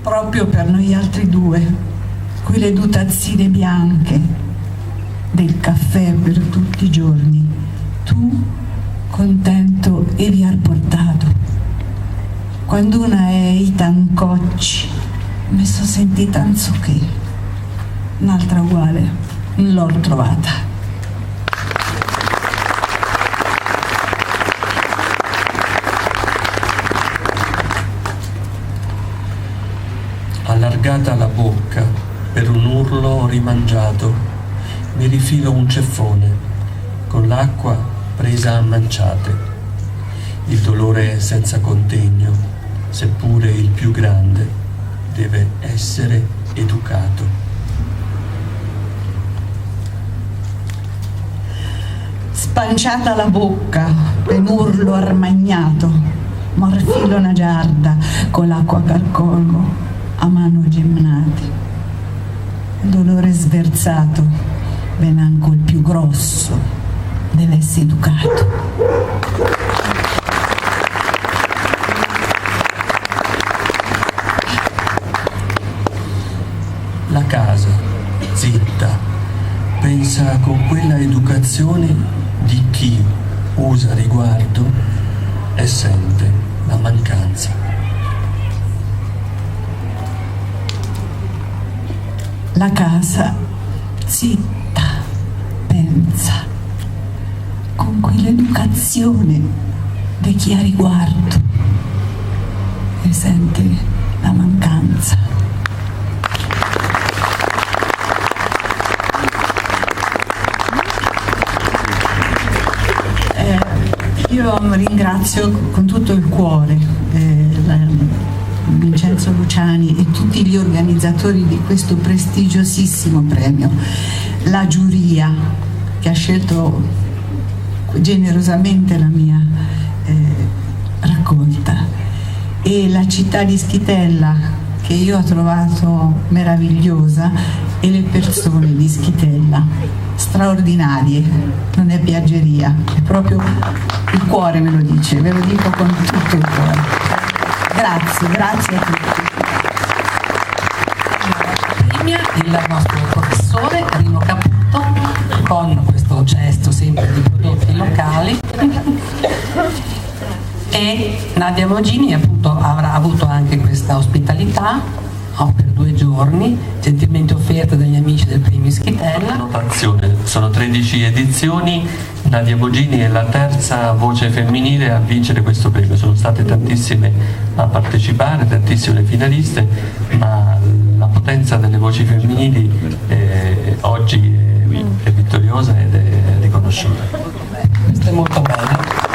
proprio per noi altri due, quelle 2 tazzine bianche del caffè per tutti i giorni, tu contento e vi har portato. Quando una è itancocci, mi sono sentita anziché, un'altra uguale, non l'ho trovata. Allargata la bocca per un urlo rimangiato, mi rifilo un ceffone, con l'acqua presa a manciate. Il dolore senza contegno, seppure il più grande, deve essere educato. Spanciata la bocca per un urlo armagnato, morfilo una giarda con l'acqua carcolgo a mano gemnate. Il dolore sversato, ben anche il più grosso, deve essere educato. La casa, zitta, pensa con quella educazione di chi usa riguardo e sente la mancanza. La casa, zitta, pensa, con quell'educazione di chi ha riguardo e sente la mancanza. Io ringrazio con tutto il cuore Vincenzo Luciani e tutti gli organizzatori di questo prestigiosissimo premio, la giuria che ha scelto generosamente la mia raccolta e la città di Schitella che io ho trovato meravigliosa e le persone di Schitella straordinarie, non è piaggeria, è proprio il cuore me lo dice, ve lo dico con tutto il cuore. Grazie a tutti. Premia il nostro professore Rino Caputo con questo gesto sempre di prodotti locali e Nadia Bogini appunto avrà avuto anche questa ospitalità per 2 giorni, gentilmente offerta dagli amici del Premio Schitella. Notazione, sono 13 edizioni, Nadia Bogini è la terza voce femminile a vincere questo premio, sono state tantissime a partecipare, tantissime finaliste, ma la potenza delle voci femminili oggi è vittoriosa ed è riconosciuta. Questo è molto bello.